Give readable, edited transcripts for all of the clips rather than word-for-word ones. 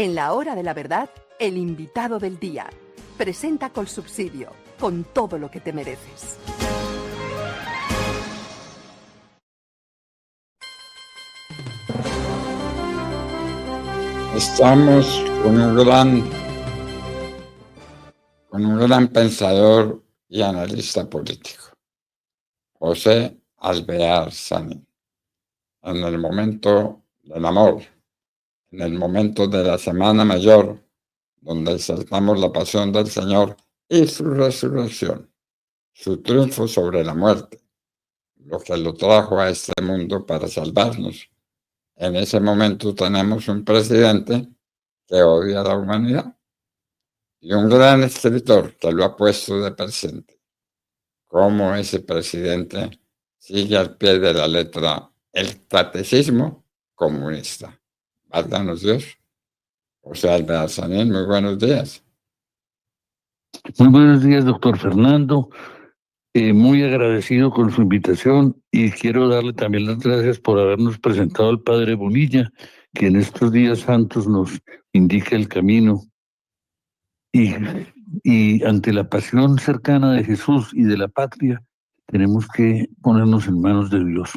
En la hora de la verdad, el invitado del día. Presenta Colsubsidio, con todo lo que te mereces. Estamos con un gran pensador y analista político, José Alvear Sanín. En el momento del amor, en el momento de la Semana Mayor, donde exaltamos la pasión del Señor y su resurrección, su triunfo sobre la muerte, lo que lo trajo a este mundo para salvarnos. En ese momento tenemos un presidente que odia a la humanidad y un gran escritor que lo ha puesto de presente. Cómo ese presidente sigue al pie de la letra el catecismo comunista. Válganos Dios. José Alvear Sanín, muy buenos días. Muy buenos días, doctor Fernando. Muy agradecido con su invitación y quiero darle también las gracias por habernos presentado al Padre Bonilla, que en estos días santos nos indica el camino. Y ante la pasión cercana de Jesús y de la patria, tenemos que ponernos en manos de Dios.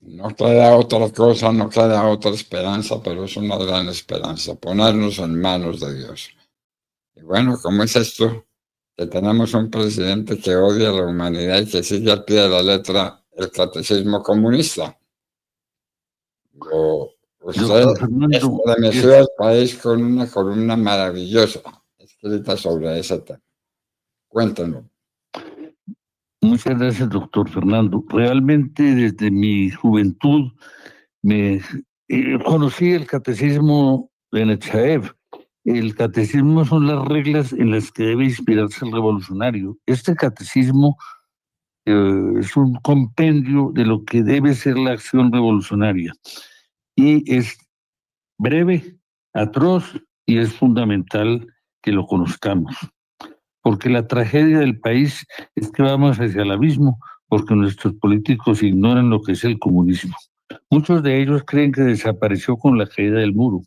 No queda otra cosa, no queda otra esperanza, pero es una gran esperanza, ponernos en manos de Dios. Y bueno, ¿cómo es esto? Que tenemos un presidente que odia a la humanidad y que sigue al pie de la letra el catecismo comunista. Usted estremeció al país con una columna maravillosa escrita sobre ese tema. Cuéntanos. Muchas gracias, doctor Fernando. Realmente desde mi juventud conocí el catecismo de Nechaev. El catecismo son las reglas en las que debe inspirarse el revolucionario. Este catecismo es un compendio de lo que debe ser la acción revolucionaria. Y es breve, atroz, y es fundamental que lo conozcamos. Porque la tragedia del país es que vamos hacia el abismo, porque nuestros políticos ignoran lo que es el comunismo. Muchos de ellos creen que desapareció con la caída del muro,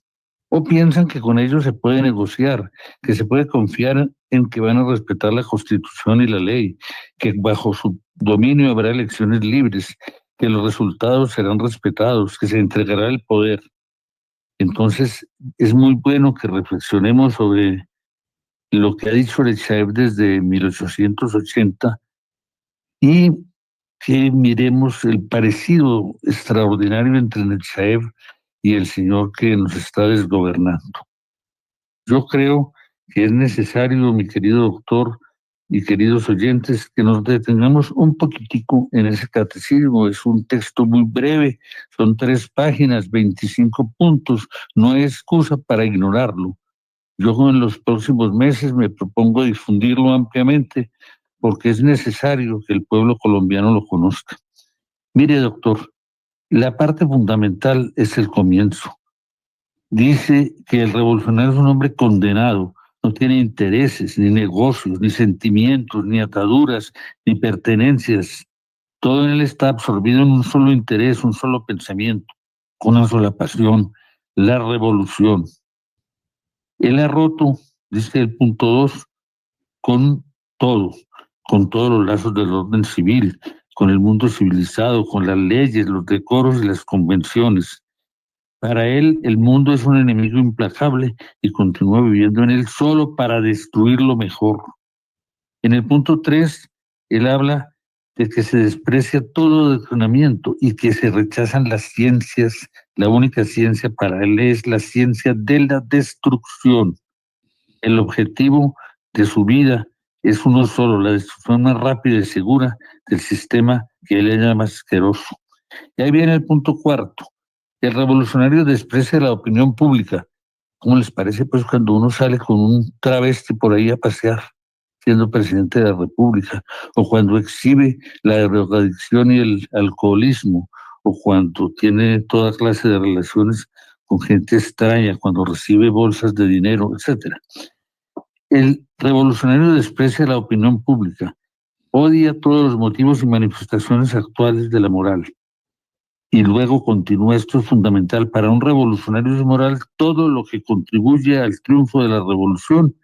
o piensan que con ellos se puede negociar, que se puede confiar en que van a respetar la Constitución y la ley, que bajo su dominio habrá elecciones libres, que los resultados serán respetados, que se entregará el poder. Entonces, es muy bueno que reflexionemos sobre lo que ha dicho Nechaev desde 1880 y que miremos el parecido extraordinario entre Nechaev y el señor que nos está desgobernando. Yo creo que es necesario, mi querido doctor y queridos oyentes, que nos detengamos un poquitico en ese catecismo. Es un texto muy breve, son 3 páginas, 25 puntos, no hay excusa para ignorarlo. Yo en los próximos meses me propongo difundirlo ampliamente porque es necesario que el pueblo colombiano lo conozca. Mire, doctor, la parte fundamental es el comienzo. Dice que el revolucionario es un hombre condenado, no tiene intereses, ni negocios, ni sentimientos, ni ataduras, ni pertenencias. Todo en él está absorbido en un solo interés, un solo pensamiento, una sola pasión, la revolución. Él ha roto, dice el punto 2, con todo, con todos los lazos del orden civil, con el mundo civilizado, con las leyes, los decoros y las convenciones. Para él, el mundo es un enemigo implacable y continúa viviendo en él solo para destruirlo mejor. En el punto 3, él habla de que se desprecia todo razonamiento y que se rechazan las ciencias. La única ciencia para él es la ciencia de la destrucción. El objetivo de su vida es uno solo, la destrucción más rápida y segura del sistema que él llama asqueroso. Y ahí viene el punto 4. El revolucionario desprecia la opinión pública. ¿Cómo les parece pues cuando uno sale con un travesti por ahí a pasear, siendo presidente de la República, o cuando exhibe la drogadicción y el alcoholismo, o cuando tiene toda clase de relaciones con gente extraña, cuando recibe bolsas de dinero, etcétera? El revolucionario desprecia la opinión pública, odia todos los motivos y manifestaciones actuales de la moral. Y luego continúa, esto es fundamental, para un revolucionario es moral todo lo que contribuye al triunfo de la revolución,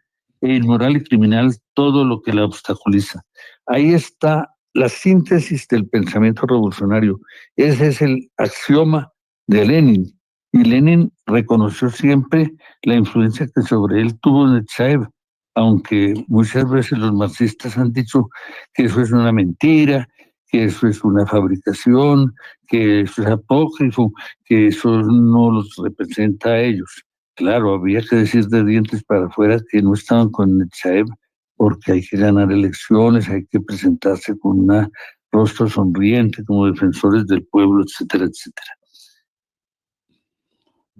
e inmoral y criminal todo lo que la obstaculiza. Ahí está la síntesis del pensamiento revolucionario. Ese es el axioma de Lenin. Y Lenin reconoció siempre la influencia que sobre él tuvo Nechayev, aunque muchas veces los marxistas han dicho que eso es una mentira, que eso es una fabricación, que eso es apócrifo, que eso no los representa a ellos. Claro, había que decir de dientes para afuera que no estaban con Nechayev porque hay que ganar elecciones, hay que presentarse con un rostro sonriente como defensores del pueblo, etcétera, etcétera.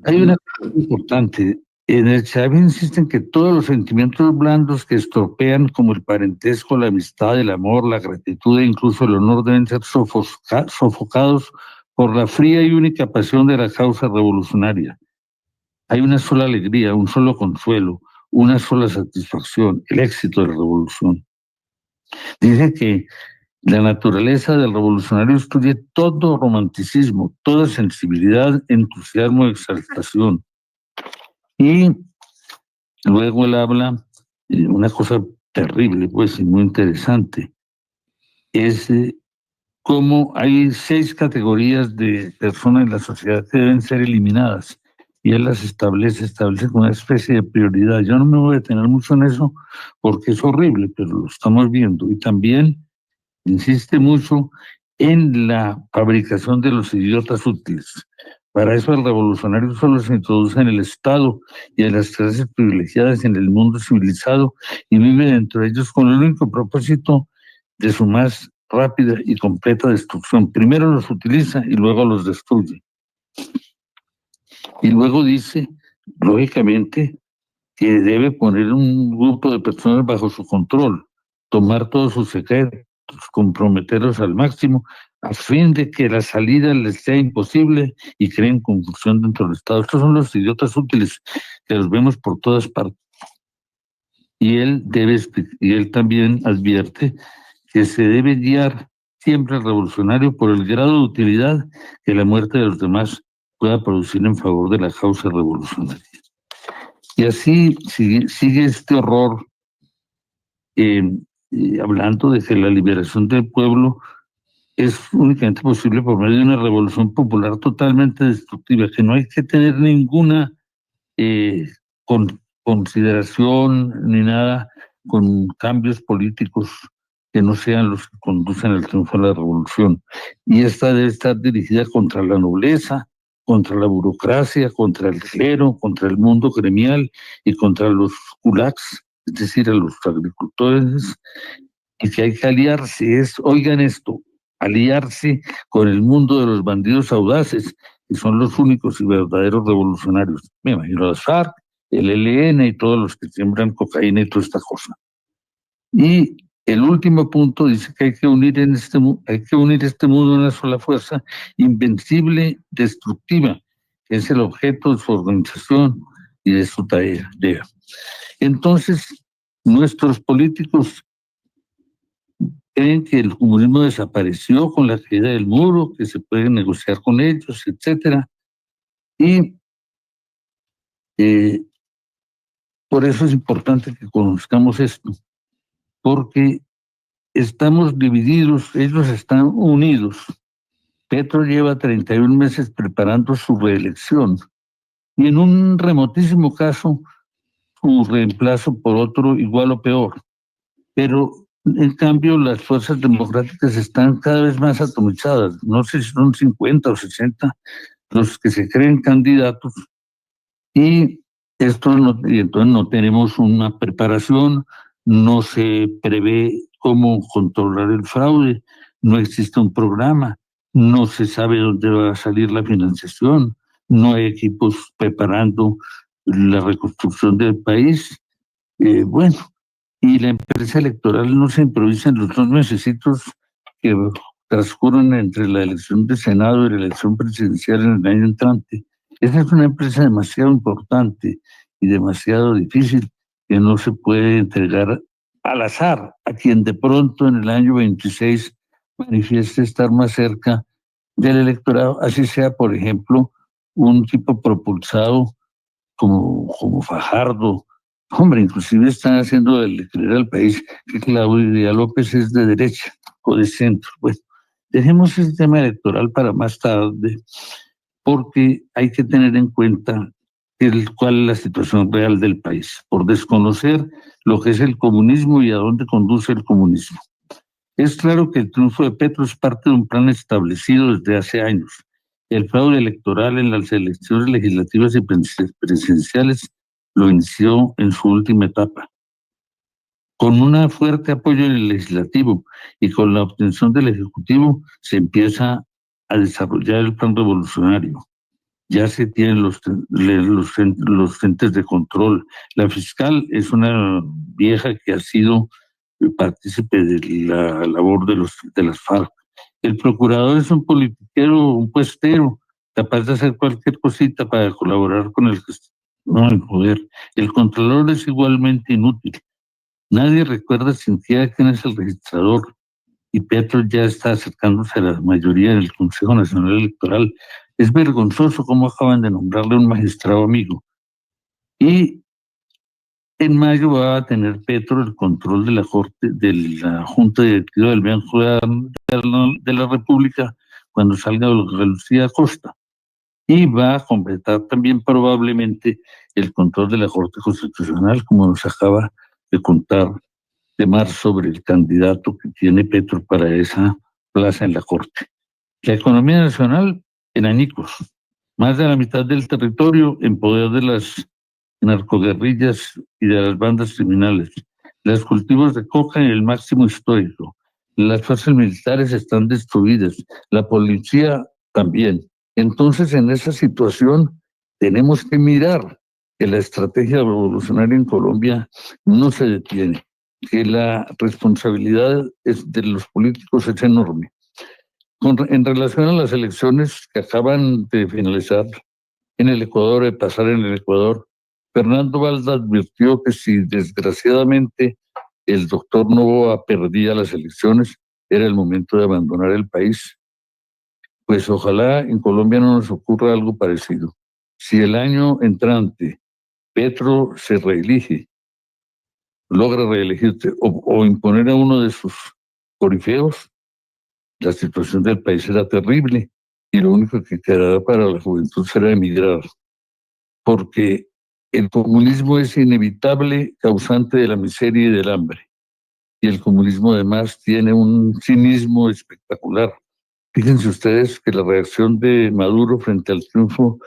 Hay una cosa importante. En el Chávez insisten que todos los sentimientos blandos que estropean, como el parentesco, la amistad, el amor, la gratitud e incluso el honor, deben ser sofocados por la fría y única pasión de la causa revolucionaria. Hay una sola alegría, un solo consuelo, una sola satisfacción, el éxito de la revolución. Dice que la naturaleza del revolucionario excluye todo romanticismo, toda sensibilidad, entusiasmo, exaltación. Y luego él habla una cosa terrible, pues, y muy interesante. Es cómo hay 6 categorías de personas en la sociedad que deben ser eliminadas. Y él las establece como una especie de prioridad. Yo no me voy a detener mucho en eso porque es horrible, pero lo estamos viendo. Y también insiste mucho en la fabricación de los idiotas útiles. Para eso el revolucionario solo se introduce en el Estado y en las clases privilegiadas en el mundo civilizado y vive dentro de ellos con el único propósito de su más rápida y completa destrucción. Primero los utiliza y luego los destruye. Y luego dice, lógicamente, que debe poner un grupo de personas bajo su control, tomar todos sus secretos, comprometerlos al máximo, a fin de que la salida les sea imposible y creen confusión dentro del Estado. Estos son los idiotas útiles que los vemos por todas partes. Y él también advierte que se debe guiar siempre al revolucionario por el grado de utilidad que la muerte de los demás pueda producir en favor de la causa revolucionaria. Y así sigue este horror, hablando de que la liberación del pueblo es únicamente posible por medio de una revolución popular totalmente destructiva, que no hay que tener ninguna consideración ni nada con cambios políticos que no sean los que conducen al triunfo de la revolución. Y esta debe estar dirigida contra la nobleza, contra la burocracia, contra el clero, contra el mundo gremial y contra los kulaks, es decir, a los agricultores, y que hay que aliarse, oigan esto, aliarse con el mundo de los bandidos audaces, que son los únicos y verdaderos revolucionarios. Me imagino las FARC, el ELN y todos los que siembran cocaína y toda esta cosa. Y el último punto dice que hay que unir este mundo en una sola fuerza invencible, destructiva, que es el objeto de su organización y de su tarea. Entonces, nuestros políticos creen que el comunismo desapareció con la caída del muro, que se puede negociar con ellos, etcétera. Y por eso es importante que conozcamos esto, porque estamos divididos, ellos están unidos. Petro lleva 31 meses preparando su reelección y en un remotísimo caso su reemplazo por otro igual o peor. Pero en cambio las fuerzas democráticas están cada vez más atomizadas. No sé si son 50 o 60 los que se creen candidatos y entonces no tenemos una preparación, no se prevé cómo controlar el fraude, no existe un programa, no se sabe dónde va a salir la financiación, no hay equipos preparando la reconstrucción del país. Bueno, y la empresa electoral no se improvisa en los 2 mesecitos que transcurren entre la elección del Senado y la elección presidencial en el año entrante. Esa es una empresa demasiado importante y demasiado difícil que no se puede entregar al azar a quien de pronto en el año 26 manifieste estar más cerca del electorado, así sea, por ejemplo, un tipo propulsado como Fajardo. Hombre, inclusive están haciendo creer al país que Claudia López es de derecha o de centro. Bueno, dejemos ese tema electoral para más tarde, porque hay que tener en cuenta cuál es la situación real del país, por desconocer lo que es el comunismo y a dónde conduce el comunismo. Es claro que el triunfo de Petro es parte de un plan establecido desde hace años. El fraude electoral en las elecciones legislativas y presidenciales lo inició en su última etapa. Con un fuerte apoyo del legislativo y con la obtención del ejecutivo se empieza a desarrollar el plan revolucionario. Ya se tienen los entes de control. La fiscal es una vieja que ha sido partícipe de la labor de las FARC. El procurador es un politiquero, un puestero, capaz de hacer cualquier cosita para colaborar con el poder. El controlador es igualmente inútil. Nadie recuerda siquiera quién es el registrador, y Petro ya está acercándose a la mayoría del Consejo Nacional Electoral. Es vergonzoso cómo acaban de nombrarle un magistrado amigo. Y en mayo va a tener Petro el control de la la Junta Directiva del Banco de la República cuando salga Lucía Acosta. Y va a completar también probablemente el control de la Corte Constitucional, como nos acaba de contar Mar sobre el candidato que tiene Petro para esa plaza en la Corte. La economía nacional en añicos. Más de la mitad del territorio en poder de las narcoguerrillas y de las bandas criminales. Los cultivos de coca en el máximo histórico. Las fuerzas militares están destruidas. La policía también. Entonces, en esa situación, tenemos que mirar que la estrategia revolucionaria en Colombia no se detiene, que la responsabilidad de los políticos es enorme. En relación a las elecciones que acaban de finalizar en el Ecuador, de pasar en el Ecuador, Fernando Valda advirtió que si desgraciadamente el doctor Noboa perdía las elecciones, era el momento de abandonar el país. Pues ojalá en Colombia no nos ocurra algo parecido. Si el año entrante Petro se reelige, logra reelegirse o imponer a uno de sus corifeos, la situación del país será terrible y lo único que quedará para la juventud será emigrar, porque el comunismo es inevitable causante de la miseria y del hambre. Y el comunismo además tiene un cinismo espectacular. Fíjense ustedes que la reacción de Maduro frente al triunfo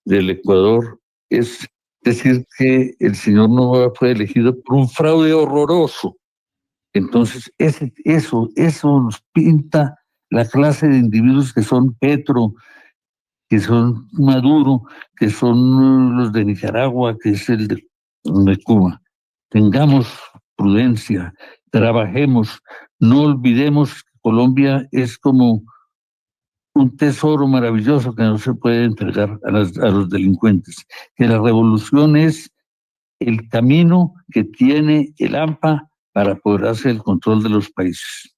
del Ecuador es decir que el señor Noboa fue elegido por un fraude horroroso. Entonces, eso nos pinta la clase de individuos que son Petro, que son Maduro, que son los de Nicaragua, que es el de Cuba. Tengamos prudencia, trabajemos, no olvidemos que Colombia es como un tesoro maravilloso que no se puede entregar a los delincuentes, que la revolución es el camino que tiene el AMPA para poder hacer el control de los países.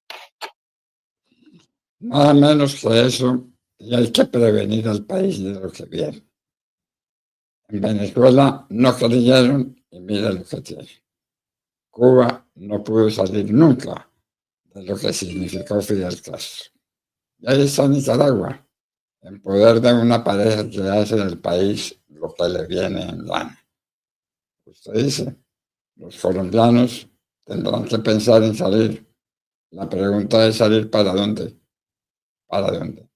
Nada menos que eso, y hay que prevenir al país de lo que viene. En Venezuela no creyeron y mira lo que tiene. Cuba no pudo salir nunca de lo que significó Fidel Castro. Y ahí está Nicaragua, en poder de una pareja que hace del país lo que le viene en gana. Usted dice, los colombianos tendrán que pensar en salir. La pregunta es salir ¿para dónde? ¿Para dónde?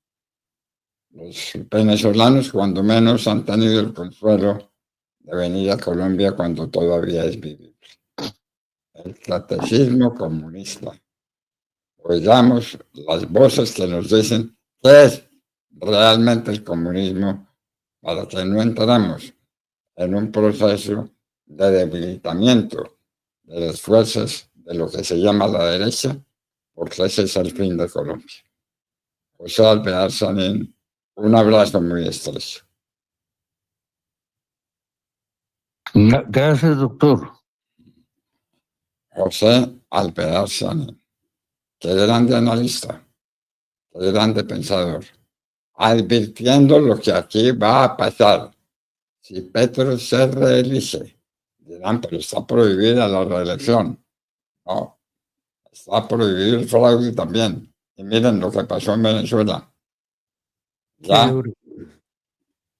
Los venezolanos, cuando menos, han tenido el consuelo de venir a Colombia cuando todavía es vivible. El catecismo comunista. Oigamos las voces que nos dicen qué es realmente el comunismo para que no entramos en un proceso de debilitamiento de las fuerzas de lo que se llama la derecha, porque ese es el fin de Colombia. José Alvear Sanín, un abrazo muy estrecho. Gracias, doctor. José Alvear Sanín, qué grande analista, qué grande pensador. advirtiendo lo que aquí va a pasar. Si Petro se reelige, dirán, pero está prohibida la reelección. No, está prohibido el fraude también. Y miren lo que pasó en Venezuela. Qué Ya duro.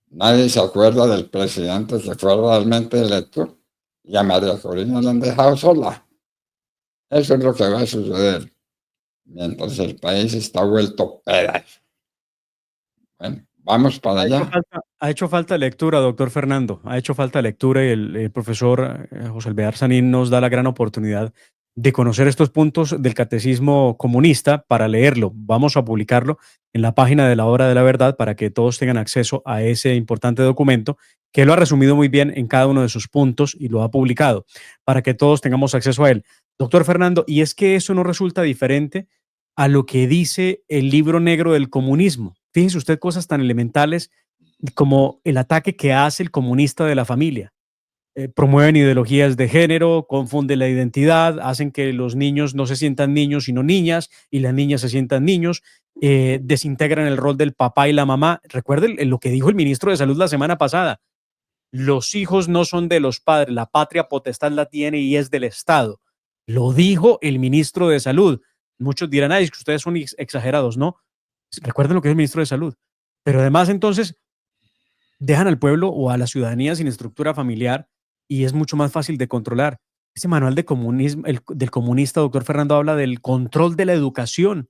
nadie se acuerda del presidente que fue realmente electo y a María Corina la han dejado sola. Eso es lo que va a suceder mientras el país está vuelto pedazos. Bueno, vamos para allá. Ha hecho falta lectura, doctor Fernando. Ha hecho falta lectura y el profesor José Alvear Sanín nos da la gran oportunidad de conocer estos puntos del catecismo comunista para leerlo. Vamos a publicarlo en la página de la Hora de la Verdad para que todos tengan acceso a ese importante documento que lo ha resumido muy bien en cada uno de sus puntos y lo ha publicado para que todos tengamos acceso a él. Doctor Fernando, y es que eso no resulta diferente a lo que dice el libro negro del comunismo. Fíjese usted cosas tan elementales como el ataque que hace el comunista de la familia. Promueven ideologías de género, confunden la identidad, hacen que los niños no se sientan niños sino niñas y las niñas se sientan niños, desintegran el rol del papá y la mamá. Recuerden lo que dijo el ministro de Salud la semana pasada. Los hijos no son de los padres, la patria potestad la tiene y es del Estado. Lo dijo el ministro de Salud. Muchos dirán, ay, es que ustedes son exagerados, ¿no? Recuerden lo que es el ministro de Salud. Pero además, entonces, dejan al pueblo o a la ciudadanía sin estructura familiar y es mucho más fácil de controlar. Ese manual de comunismo, del comunista, doctor Fernando, habla del control de la educación,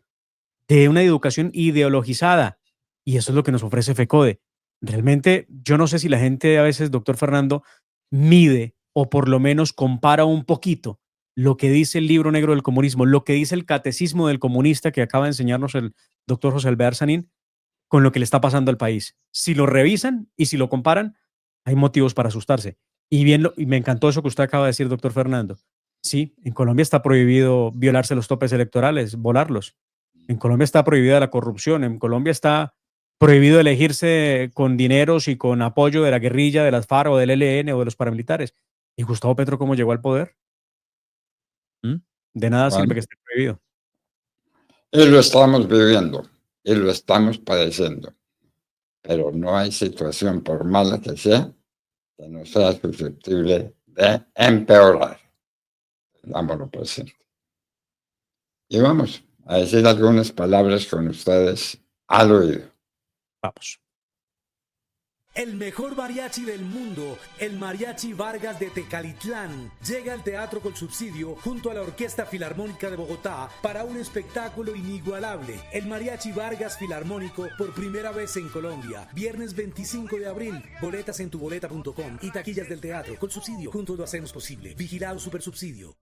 de una educación ideologizada. Y eso es lo que nos ofrece FECODE. Realmente, yo no sé si la gente a veces, doctor Fernando, mide o por lo menos compara un poquito lo que dice el libro negro del comunismo, lo que dice el catecismo del comunista que acaba de enseñarnos el doctor José Alvear Sanín, con lo que le está pasando al país. Si lo revisan y si lo comparan, hay motivos para asustarse. Y me encantó eso que usted acaba de decir, doctor Fernando. Sí, en Colombia está prohibido violarse los topes electorales, volarlos. En Colombia está prohibida la corrupción. En Colombia está prohibido elegirse con dineros y con apoyo de la guerrilla, de las FARC o del ELN o de los paramilitares. ¿Y Gustavo Petro cómo llegó al poder? ¿Mm? De nada sirve Bueno, que esté prohibido. y lo estamos viviendo y lo estamos padeciendo. Pero no hay situación, por mala que sea, que no sea susceptible de empeorar. Dámoslo presente. Y vamos a decir algunas palabras con ustedes al oído. Vamos. El mejor mariachi del mundo, el Mariachi Vargas de Tecalitlán, llega al Teatro Colsubsidio junto a la Orquesta Filarmónica de Bogotá para un espectáculo inigualable. El Mariachi Vargas Filarmónico por primera vez en Colombia. Viernes 25 de abril. Boletas en tuboleta.com y taquillas del Teatro Colsubsidio. Juntos lo hacemos posible. Vigilado Supersubsidio.